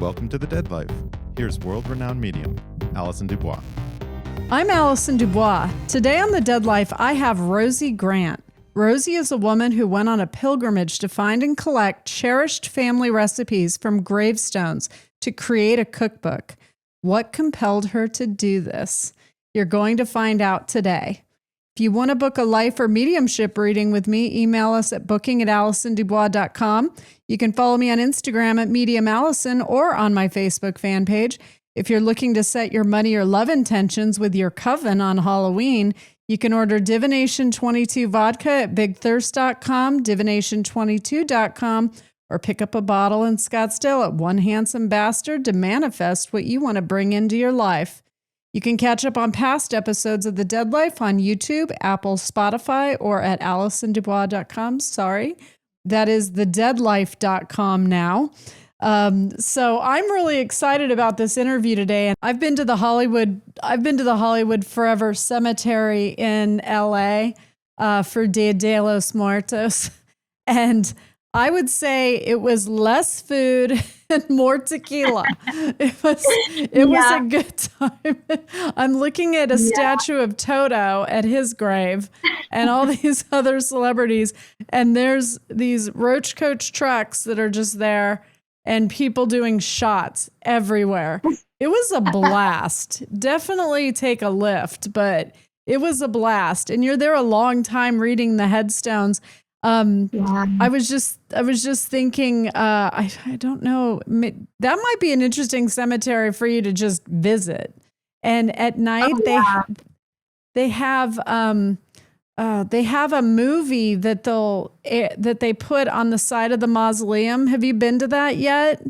Welcome to The Dead Life. Here's world-renowned medium, Alison Dubois. I'm Alison Dubois. Today on The Dead Life, I have Rosie Grant. Rosie is a woman who went on a pilgrimage to find and collect cherished family recipes from gravestones to create a cookbook. What compelled her to do this? You're going to find out today. If you want to book a life or mediumship reading with me, email us at booking@alisondubois.com. You can follow me on Instagram at Medium Allison or on my Facebook fan page. If you're looking to set your money or love intentions with your coven on Halloween, you can order Divination 22 vodka at bigthirst.com, divination22.com, or pick up a bottle in Scottsdale at One Handsome Bastard to manifest what you want to bring into your life. You can catch up on past episodes of The Dead Life on YouTube, Apple, Spotify, or at alisondubois.com. Sorry, that is thedeadlife.com now. So I'm really excited about this interview today. And I've been to the Hollywood Forever Cemetery in LA for Dia de los Muertos. And I would say it was less food and more tequila. It was a good time. I'm looking at a statue of Toto at his grave and all these other celebrities. And there's these Roach Coach trucks that are just there and people doing shots everywhere. It was a blast. Definitely take a lift, but it was a blast. And you're there a long time reading the headstones. I was just thinking, I don't know, that might be an interesting cemetery for you to just visit. And at night they have a movie that they put on the side of the mausoleum. Have you been to that yet?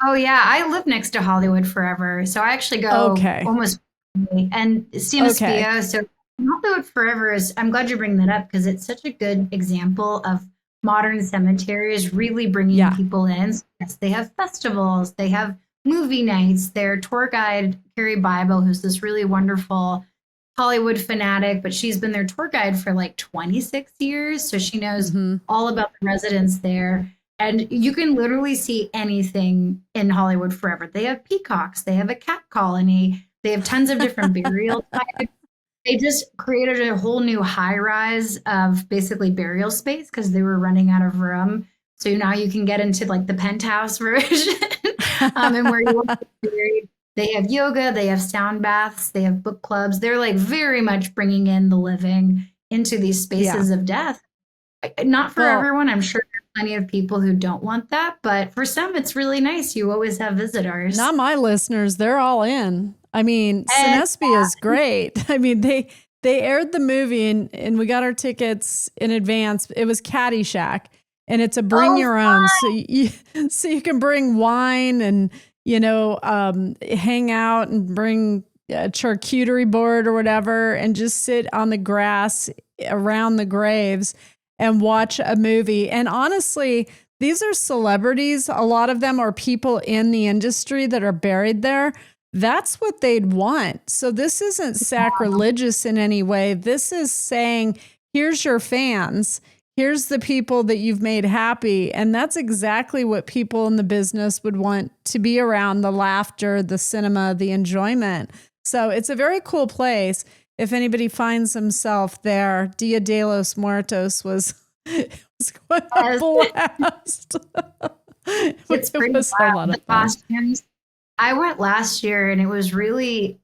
Oh yeah, I live next to Hollywood Forever, so I actually go almost and CMSPO. So Hollywood Forever is, I'm glad you bring that up because it's such a good example of modern cemeteries really bringing people in. So yes, they have festivals, they have movie nights. Their tour guide, Carrie Bible, who's this really wonderful Hollywood fanatic, but she's been their tour guide for like 26 years. So she knows all about the residents there. And you can literally see anything in Hollywood Forever. They have peacocks, they have a cat colony, they have tons of different burial types. They just created a whole new high rise of basically burial space because they were running out of room. So now you can get into like the penthouse version and where you want to be buried. They have yoga, they have sound baths, they have book clubs. They're like very much bringing in the living into these spaces of death. Not for everyone. I'm sure there are plenty of people who don't want that, but for some, it's really nice. You always have visitors. Not my listeners. They're all in. I mean, Sinespia is great. I mean, they aired the movie and we got our tickets in advance. It was Caddyshack, and it's a bring your own. So you can bring wine and, hang out and bring a charcuterie board or whatever and just sit on the grass around the graves and watch a movie. And honestly, these are celebrities. A lot of them are people in the industry that are buried there. That's what they'd want. So this isn't sacrilegious in any way. This is saying, here's your fans. Here's the people that you've made happy. And that's exactly what people in the business would want to be around: the laughter, the cinema, the enjoyment. So it's a very cool place. If anybody finds himself there, Dia de los Muertos was quite a blast. It's pretty wild. A lot of costumes. I went last year and it was very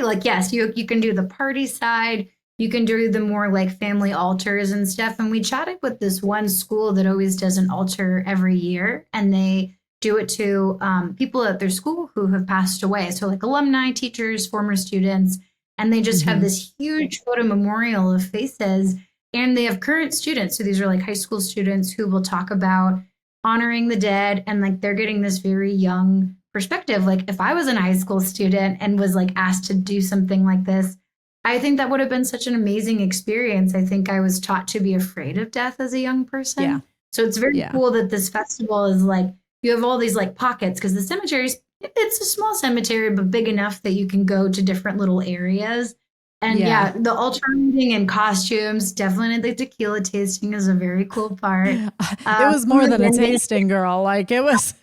like, yes, you can do the party side. You can do the more like family altars and stuff. And we chatted with this one school that always does an altar every year. And they do it to people at their school who have passed away. So like alumni, teachers, former students. And they just have this huge photo memorial of faces. And they have current students. So these are like high school students who will talk about honoring the dead. And like they're getting this very young perspective. Like if I was a high school student and was like asked to do something like this, I think that would have been such an amazing experience. I think I was taught to be afraid of death as a young person. Yeah. So it's very cool that this festival is like, you have all these like pockets because the cemeteries, it's a small cemetery, but big enough that you can go to different little areas. And the alternating in costumes, definitely the tequila tasting is a very cool part. It was more than a tasting, girl. Like there was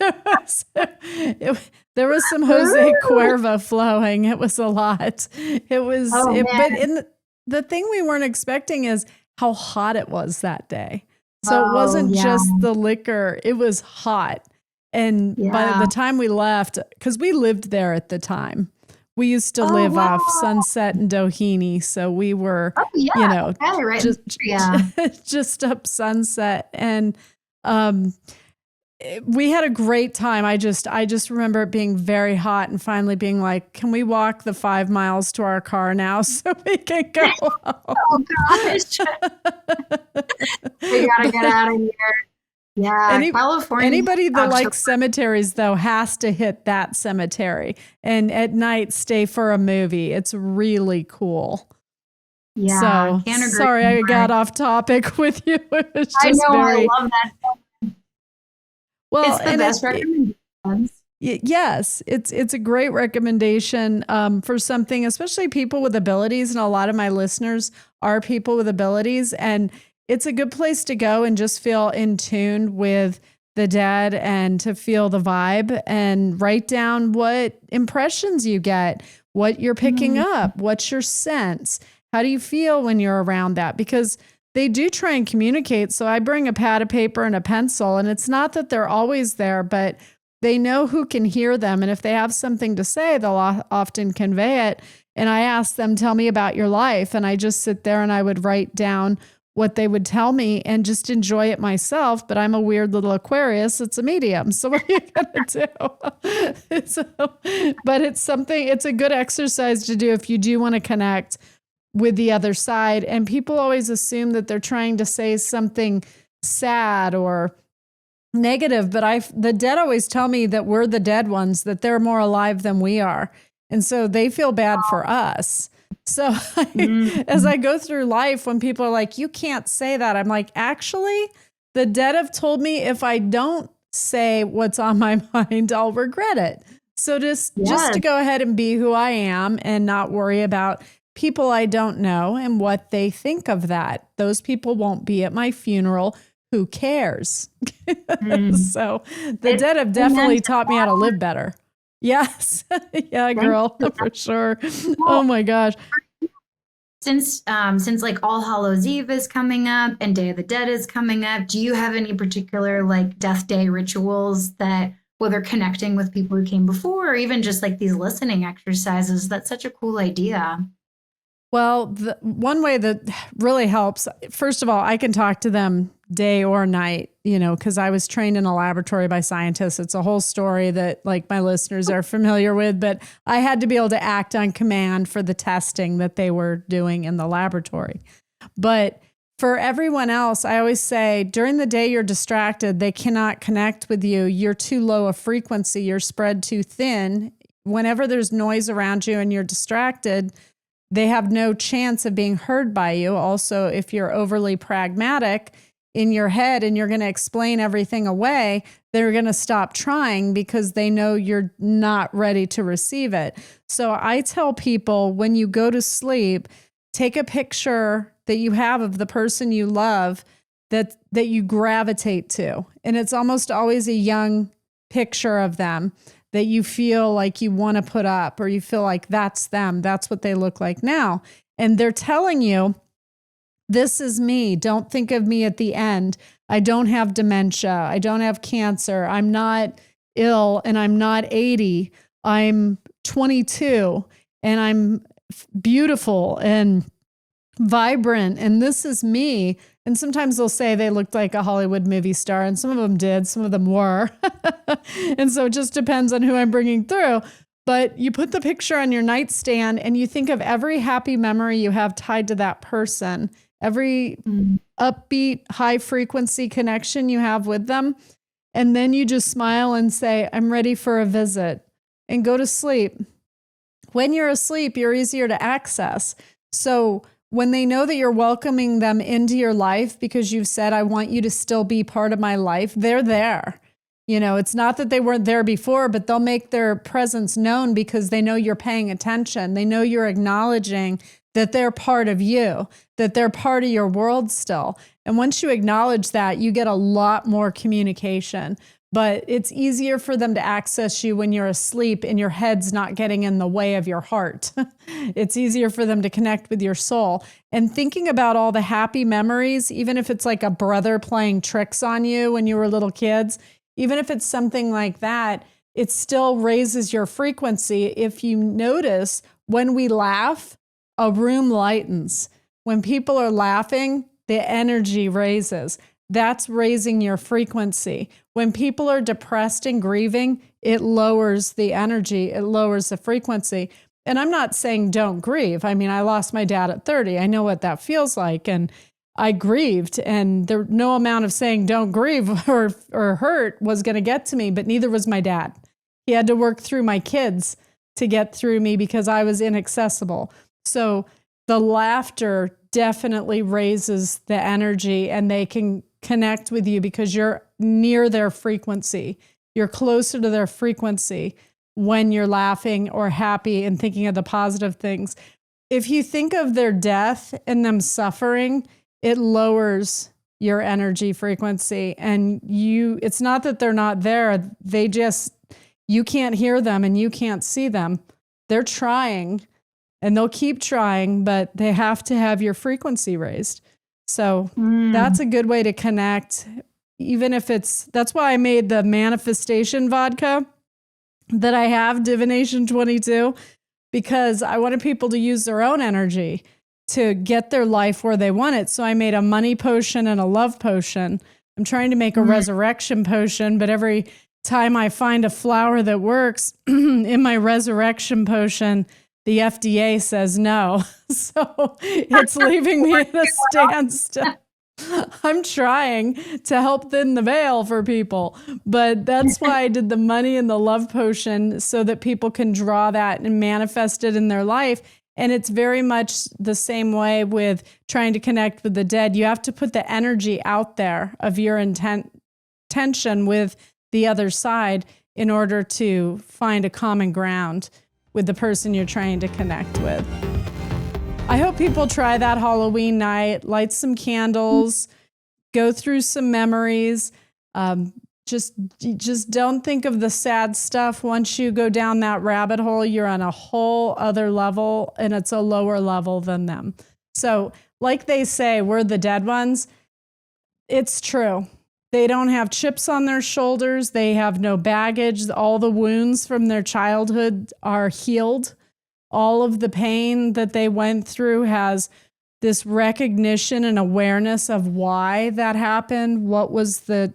some Jose Cuervo flowing. It was a lot. But the thing we weren't expecting is how hot it was that day. So it wasn't just the liquor, it was hot. And by the time we left, because we lived there at the time, we used to live off Sunset and Doheny. So we were, just up Sunset. And we had a great time. I just remember it being very hot and finally being like, can we walk the 5 miles to our car now so we can go home? Oh, gosh. We got to get out of here. Yeah, California. Anybody that likes cemeteries, though, has to hit that cemetery. And at night, stay for a movie. It's really cool. Yeah. So, sorry, I got off topic with you. It was just I love that. Well, it's the best recommendation. Yes, it's a great recommendation for something, especially people with abilities. And a lot of my listeners are people with abilities. And it's a good place to go and just feel in tune with the dead and to feel the vibe and write down what impressions you get, what you're picking up, what's your sense, how do you feel when you're around that? Because they do try and communicate. So I bring a pad of paper and a pencil, and it's not that they're always there, but they know who can hear them. And if they have something to say, they'll often convey it. And I ask them, tell me about your life. And I just sit there and I would write down what they would tell me and just enjoy it myself. But I'm a weird little Aquarius. It's a medium. So what are you going to do? But it's a good exercise to do if you do want to connect with the other side. And people always assume that they're trying to say something sad or negative. But the dead always tell me that we're the dead ones, that they're more alive than we are. And so they feel bad for us. So as I go through life, when people are like, you can't say that, I'm like, actually, the dead have told me if I don't say what's on my mind, I'll regret it. So just to go ahead and be who I am and not worry about people I don't know and what they think of that. Those people won't be at my funeral. Who cares? So the dead have definitely taught me how to live better. Yes. Yeah, girl, for sure. Oh my gosh. Since like All Hallows Eve is coming up and Day of the Dead is coming up, do you have any particular like death day rituals that, whether connecting with people who came before or even just like these listening exercises? That's such a cool idea. Well, the one way that really helps, first of all, I can talk to them day or night, because I was trained in a laboratory by scientists. It's a whole story that like my listeners are familiar with, but I had to be able to act on command for the testing that they were doing in the laboratory. But for everyone else, I always say during the day you're distracted, they cannot connect with you. You're too low a frequency. You're spread too thin. Whenever there's noise around you and you're distracted, they have no chance of being heard by you. Also, if you're overly pragmatic in your head and you're going to explain everything away, they're going to stop trying because they know you're not ready to receive it. So I tell people when you go to sleep, take a picture that you have of the person you love that you gravitate to. And it's almost always a young picture of them that you feel like you want to put up, or you feel like that's them. That's what they look like now. And they're telling you, this is me. Don't think of me at the end. I don't have dementia. I don't have cancer. I'm not ill and I'm not 80. I'm 22 and I'm beautiful and vibrant. And this is me. And sometimes they'll say they looked like a Hollywood movie star, and some of them did, some of them were. And so it just depends on who I'm bringing through. But you put the picture on your nightstand and you think of every happy memory you have tied to that person, every upbeat, high frequency connection you have with them. And then you just smile and say, I'm ready for a visit, and go to sleep. When you're asleep, you're easier to access. So when they know that you're welcoming them into your life because you've said, I want you to still be part of my life, they're there. It's not that they weren't there before, but they'll make their presence known because they know you're paying attention. They know you're acknowledging that they're part of you, that they're part of your world still. And once you acknowledge that, you get a lot more communication. But it's easier for them to access you when you're asleep and your head's not getting in the way of your heart. It's easier for them to connect with your soul. And thinking about all the happy memories, even if it's like a brother playing tricks on you when you were little kids, even if it's something like that, it still raises your frequency. If you notice, when we laugh, a room lightens. When people are laughing, the energy raises. That's raising your frequency. When people are depressed and grieving, it lowers the energy, it lowers the frequency. And I'm not saying don't grieve. I mean, I lost my dad at 30. I know what that feels like. And I grieved, and there no amount of saying don't grieve or hurt was going to get to me, but neither was my dad. He had to work through my kids to get through me because I was inaccessible. So the laughter definitely raises the energy, and they can connect with you because you're near their frequency. You're closer to their frequency when you're laughing or happy and thinking of the positive things. If you think of their death and them suffering, it lowers your energy frequency. And it's not that they're not there. You can't hear them and you can't see them. They're trying and they'll keep trying, but they have to have your frequency raised. So that's a good way to connect, even if that's why I made the manifestation vodka that I have, Divination 22, because I wanted people to use their own energy to get their life where they want it. So I made a money potion and a love potion. I'm trying to make a resurrection potion, but every time I find a flower that works in my resurrection potion, the FDA says no. So it's leaving me at a standstill. I'm trying to help thin the veil for people, but that's why I did the money and the love potion, so that people can draw that and manifest it in their life. And it's very much the same way with trying to connect with the dead. You have to put the energy out there of your intention with the other side in order to find a common ground with the person you're trying to connect with. I hope people try that Halloween night, light some candles, go through some memories. Just don't think of the sad stuff. Once you go down that rabbit hole, you're on a whole other level, and it's a lower level than them. So like they say, we're the dead ones. It's true. They don't have chips on their shoulders. They have no baggage. All the wounds from their childhood are healed. All of the pain that they went through has this recognition and awareness of why that happened. What was the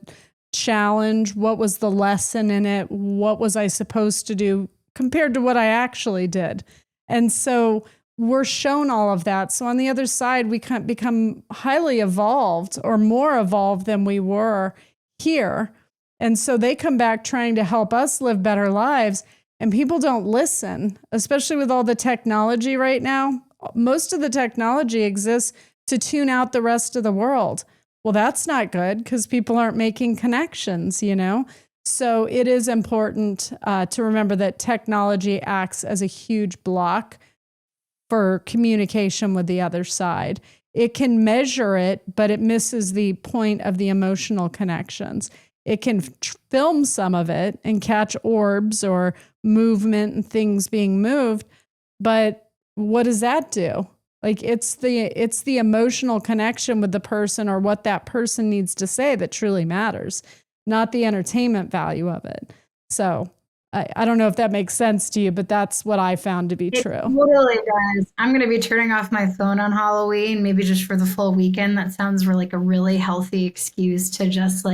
challenge? What was the lesson in it? What was I supposed to do compared to what I actually did? And so we're shown all of that. So on the other side, we can become highly evolved, or more evolved than we were here. And so they come back trying to help us live better lives. And people don't listen, especially with all the technology right now. Most of the technology exists to tune out the rest of the world. Well, that's not good because people aren't making connections, So it is important to remember that technology acts as a huge block for communication with the other side. It can measure it, but it misses the point of the emotional connections. It can film some of it and catch orbs or movement and things being moved, but what does that do? Like it's the emotional connection with the person, or what that person needs to say, that truly matters, not the entertainment value of it. So I don't know if that makes sense to you, but that's what I found to be true. It totally does. I'm going to be turning off my phone on Halloween, maybe just for the full weekend. That sounds like a really healthy excuse to just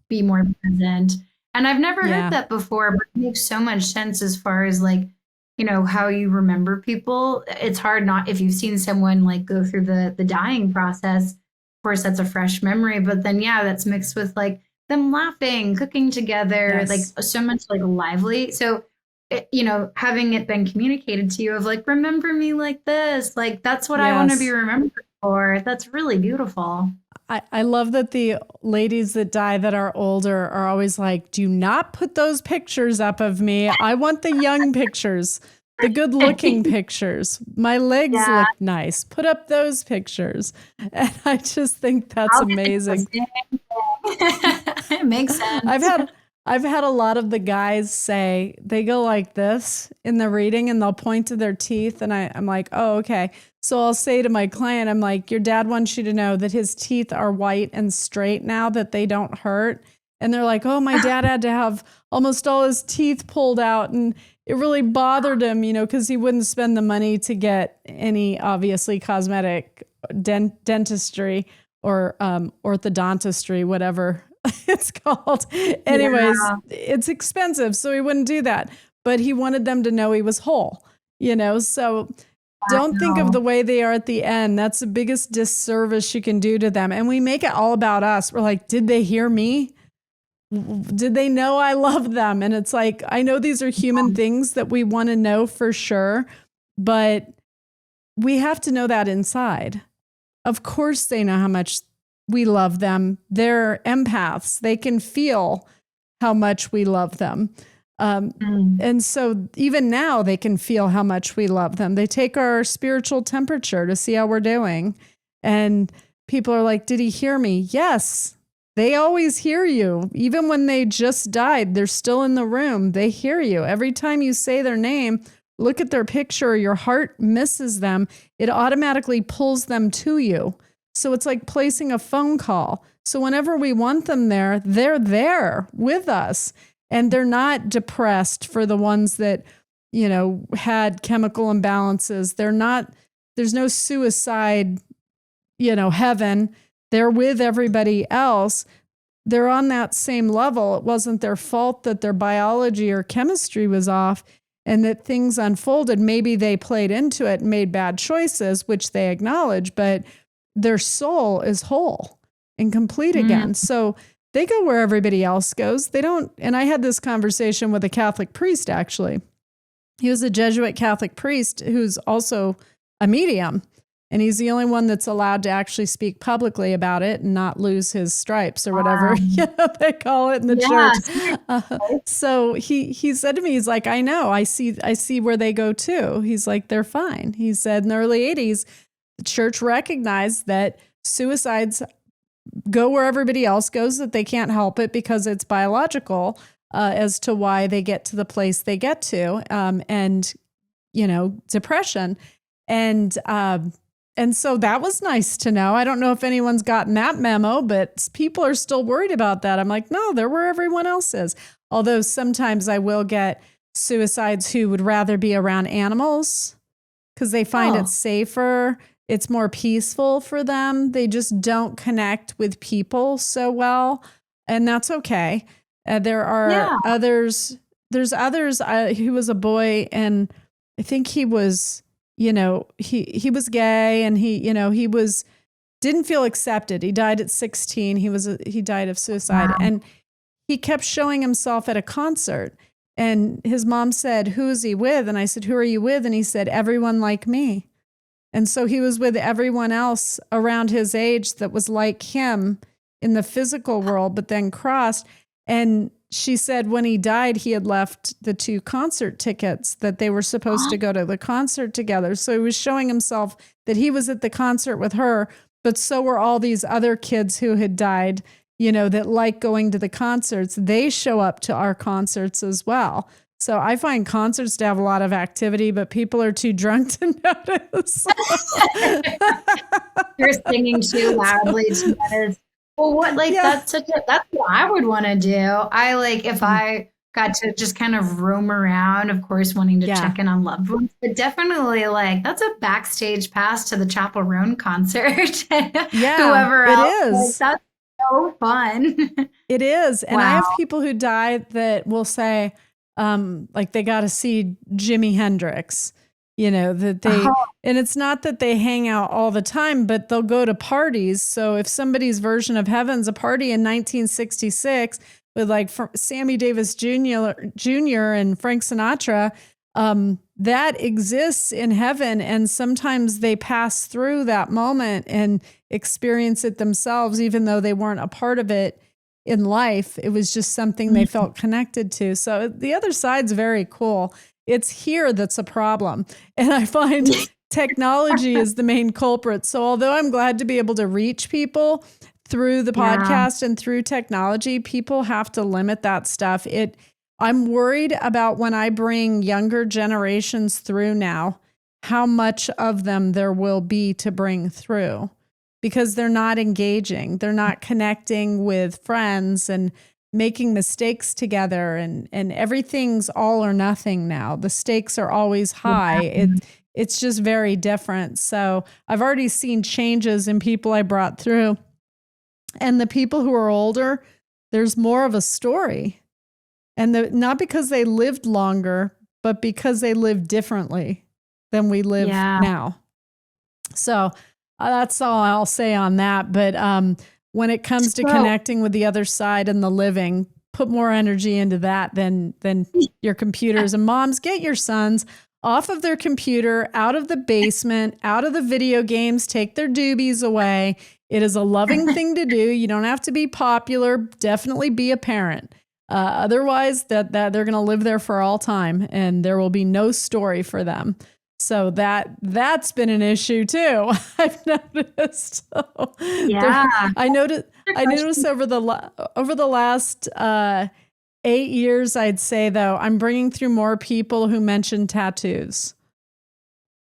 be more present. And I've never heard that before, but it makes so much sense as far as how you remember people. It's hard not, if you've seen someone go through the dying process, of course that's a fresh memory, but then that's mixed with them laughing, cooking together, so much lively. So, having it been communicated to you of remember me like this, that's what I want to be remembered for. That's really beautiful. I love that the ladies that die that are older are always do not put those pictures up of me. I want the young pictures. the good looking pictures. My legs look nice. Put up those pictures. And I just think that's amazing. It makes sense. I've had a lot of the guys say they go like this in the reading and they'll point to their teeth. And I'm like, oh, okay. So I'll say to my client, I'm like, your dad wants you to know that his teeth are white and straight now, that they don't hurt. And they're like, oh, my dad had to have almost all his teeth pulled out. And it really bothered him, because he wouldn't spend the money to get any, obviously, cosmetic dentistry or orthodontistry, whatever it's called. Anyways, it's expensive, so he wouldn't do that. But he wanted them to know he was whole, so don't think of the way they are at the end. That's the biggest disservice you can do to them. And we make it all about us. We're like, did they hear me? Did they know I love them? And it's like, I know these are human things that we want to know for sure, but we have to know that inside. Of course, they know how much we love them. They're empaths. They can feel how much we love them. And so even now they can feel how much we love them. They take our spiritual temperature to see how we're doing. And people are like, did he hear me? Yes. They always hear you. Even when they just died, they're still in the room. They hear you. Every time you say their name, look at their picture, your heart misses them. It automatically pulls them to you. So it's like placing a phone call. So whenever we want them there, they're there with us. And they're not depressed for the ones that, had chemical imbalances. There's no suicide, heaven. They're with everybody else. They're on that same level. It wasn't their fault that their biology or chemistry was off and that things unfolded. Maybe they played into it and made bad choices, which they acknowledge, but their soul is whole and complete again. So they go where everybody else goes. They don't. And I had this conversation with a Catholic priest, actually. He was a Jesuit Catholic priest who's also a medium. And he's the only one that's allowed to actually speak publicly about it and not lose his stripes or whatever they call it in the church. So he said to me, he's like, I know, I see where they go too. He's like, they're fine. He said in the early 80s, the church recognized that suicides go where everybody else goes, that they can't help it because it's biological as to why they get to the place they get to, and, depression. And so that was nice to know. I don't know if anyone's gotten that memo, but people are still worried about that. I'm like, no, they're where everyone else is. Although sometimes I will get suicides who would rather be around animals because they find it safer. It's more peaceful for them. They just don't connect with people so well. And that's okay. There are others. There's others who was a boy, and I think he was... he was gay, and he didn't feel accepted. He died at 16. He died of suicide. Wow. And he kept showing himself at a concert, and his mom said, who is he with? And I said, who are you with? And he said, everyone like me. And so he was with everyone else around his age that was like him in the physical world, but then crossed. And she said when he died, he had left the 2 concert tickets that they were supposed to go to the concert together. So he was showing himself that he was at the concert with her, but so were all these other kids who had died, that like going to the concerts. They show up to our concerts as well. So I find concerts to have a lot of activity, but people are too drunk to notice. You're singing too loudly to notice. Well, that's what I would want to do. If I got to just kind of roam around, of course, wanting to check in on loved ones, but definitely that's a backstage pass to the Chapel Roan concert. Whoever else. Is. That's so fun. It is. And I have people who died that will say, they got to see Jimi Hendrix. That they, and it's not that they hang out all the time, but they'll go to parties. So if somebody's version of heaven's a party in 1966 with Sammy Davis Jr. and Frank Sinatra, that exists in heaven. And sometimes they pass through that moment and experience it themselves, even though they weren't a part of it in life. It was just something they felt connected to. So the other side's very cool. It's here that's a problem. And I find technology is the main culprit. So although I'm glad to be able to reach people through the podcast and through technology, people have to limit that stuff. I'm worried about when I bring younger generations through now, how much of them there will be to bring through, because they're not engaging. They're not connecting with friends and making mistakes together, and everything's all or nothing now. The stakes are always high. It's just very different. So I've already seen changes in people I brought through. And the people who are older, there's more of a story. And not because they lived longer, but because they lived differently than we live now. So that's all I'll say on that. But when it comes to connecting with the other side and the living, put more energy into that than your computers. And moms, get your sons off of their computer, out of the basement, out of the video games, take their doobies away. It is a loving thing to do. You don't have to be popular. Definitely be a parent. Otherwise, that they're going to live there for all time, and there will be no story for them. So that's been an issue too. I've noticed. I noticed over the last 8 years, I'd say though, I'm bringing through more people who mention tattoos.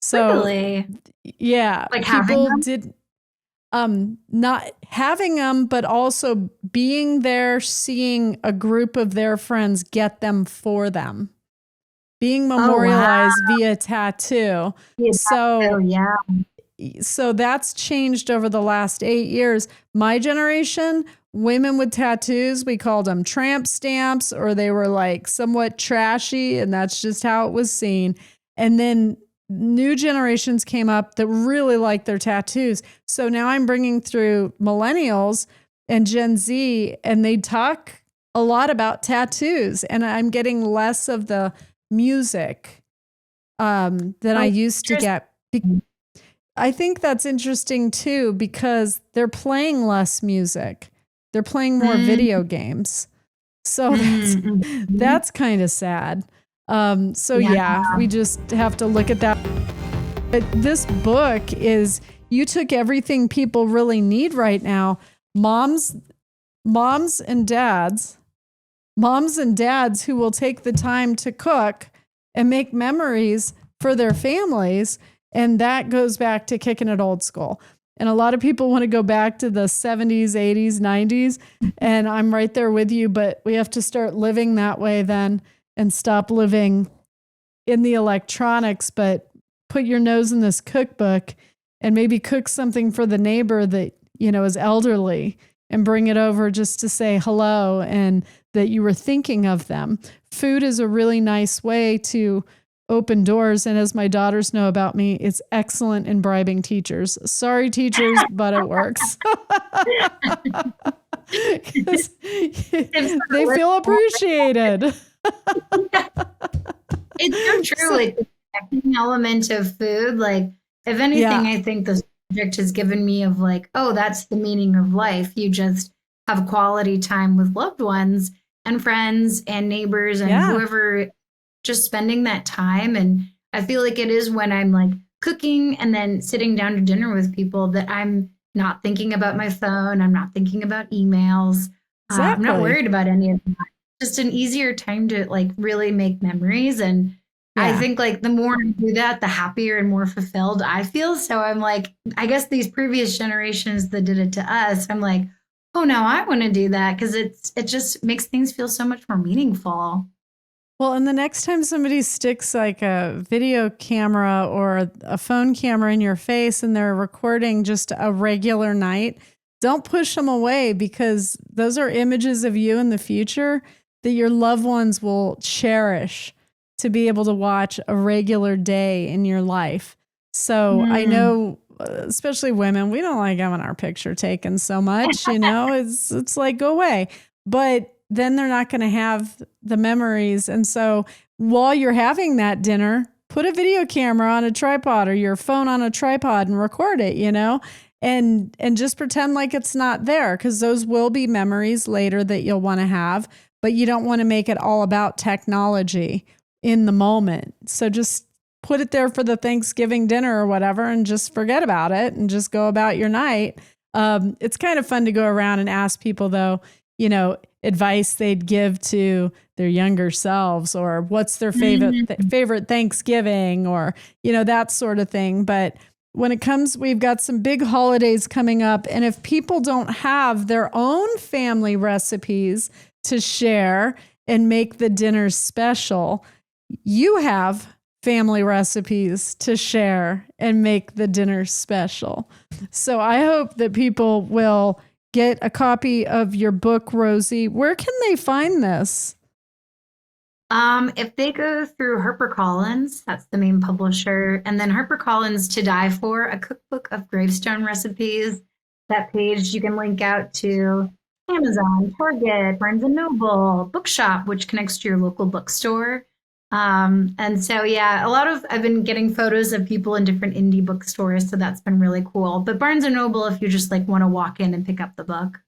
So really? Yeah, like people did. Not having them, but also being there, seeing a group of their friends get them for them, being memorialized via tattoo. So that's changed over the last 8 years. My generation, women with tattoos, we called them tramp stamps, or they were like somewhat trashy, and that's just how it was seen. And then new generations came up that really like their tattoos. So now I'm bringing through millennials and Gen Z, and they talk a lot about tattoos, and I'm getting less of the music than I used to get. I think that's interesting too, because they're playing less music. They're playing more video games. So that's kind of sad. We just have to look at that. But this book you took everything people really need right now. Moms and dads who will take the time to cook and make memories for their families. And that goes back to kicking it old school. And a lot of people want to go back to the 70s, 80s, 90s. And I'm right there with you, but we have to start living that way then, and stop living in the electronics, but put your nose in this cookbook and maybe cook something for the neighbor that, is elderly, and bring it over just to say hello and that you were thinking of them. Food is a really nice way to open doors. And as my daughters know about me, it's excellent in bribing teachers. Sorry, teachers, but it works. They feel appreciated. It's so true. Like the second element of food, like if anything, I think the subject has given me of like, oh, that's the meaning of life. You just have quality time with loved ones and friends and neighbors and whoever, just spending that time. And I feel like it is when I'm like cooking and then sitting down to dinner with people that I'm not thinking about my phone. I'm not thinking about emails. I'm not worried about any of that. Just an easier time to like really make memories. And I think like the more I do that, the happier and more fulfilled I feel. So I'm like, I guess these previous generations that did it to us, I'm like, oh, now I want to do that, because it just makes things feel so much more meaningful. Well, and the next time somebody sticks like a video camera or a phone camera in your face and they're recording just a regular night, don't push them away, because those are images of you in the future that your loved ones will cherish, to be able to watch a regular day in your life. So I know, especially women, we don't like having our picture taken so much, it's like, go away. But then they're not going to have the memories. And so while you're having that dinner, put a video camera on a tripod or your phone on a tripod and record it, and just pretend like it's not there, because those will be memories later that you'll want to have, but you don't want to make it all about technology in the moment. So just put it there for the Thanksgiving dinner or whatever and just forget about it and just go about your night. It's kind of fun to go around and ask people, though, advice they'd give to their younger selves, or what's their favorite Thanksgiving, or, that sort of thing. But when it comes, we've got some big holidays coming up. And if people don't have their own family recipes to share and make the dinner special, you have family recipes to share and make the dinner special. So I hope that people will get a copy of your book, Rosie. Where can they find this? If they go through HarperCollins, that's the main publisher, and then HarperCollins To Die For, a cookbook of gravestone recipes. That page you can link out to Amazon, Target, Barnes & Noble, Bookshop, which connects to your local bookstore. And so, I've been getting photos of people in different indie bookstores, so that's been really cool. But Barnes & Noble, if you just want to walk in and pick up the book.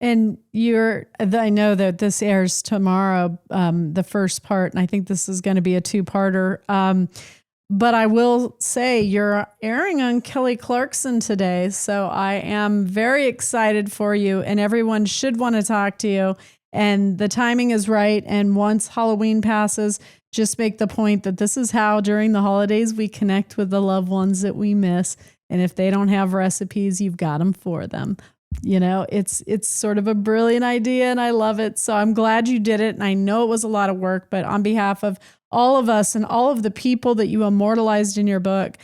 And I know that this airs tomorrow, the first part, and I think this is going to be a two-parter. But I will say you're airing on Kelly Clarkson today, so I am very excited for you, and everyone should want to talk to you. And the timing is right. And once Halloween passes, just make the point that this is how during the holidays we connect with the loved ones that we miss. And if they don't have recipes, you've got them for them. It's sort of a brilliant idea, and I love it. So I'm glad you did it. And I know it was a lot of work, but on behalf of all of us and all of the people that you immortalized in your book,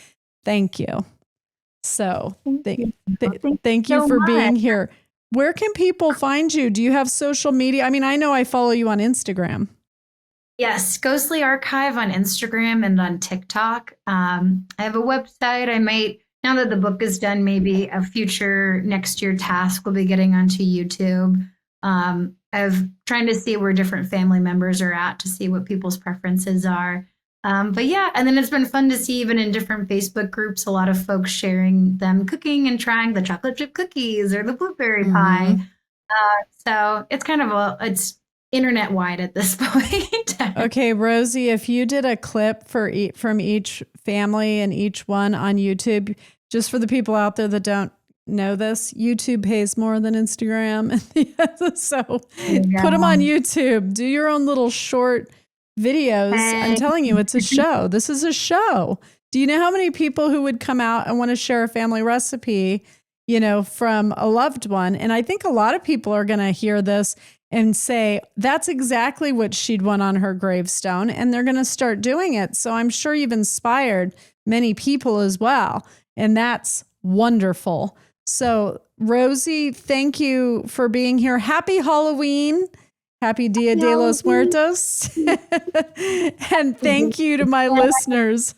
thank you. So thank you for being here. Where can people find you? Do you have social media? I mean, I know I follow you on Instagram. Yes, Ghostly Archive on Instagram and on TikTok. I have a website. I might, now that the book is done, maybe a future next year task will be getting onto YouTube. Of trying to see where different family members are at to see what people's preferences are. And then it's been fun to see even in different Facebook groups, a lot of folks sharing them cooking and trying the chocolate chip cookies or the blueberry pie. So it's kind of it's internet wide at this point. Okay, Rosie, if you did a clip from each family and each one on YouTube, just for the people out there that don't know this, YouTube pays more than Instagram. So put them on YouTube. Do your own little short videos. I'm telling you, it's a show. This is a show. Do you know how many people who would come out and want to share a family recipe, from a loved one? And I think a lot of people are going to hear this and say, that's exactly what she'd want on her gravestone. And they're going to start doing it. So I'm sure you've inspired many people as well. And that's wonderful. So Rosie, thank you for being here. Happy Halloween. Happy Dia de los Muertos. And thank you to my listeners.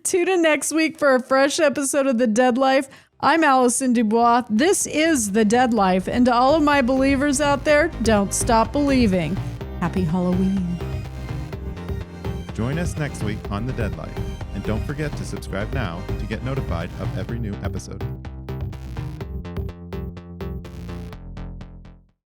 Tune in next week for a fresh episode of The Dead Life. I'm Allison Dubois. This is The Dead Life. And to all of my believers out there, don't stop believing. Happy Halloween. Join us next week on The Dead Life. And don't forget to subscribe now to get notified of every new episode.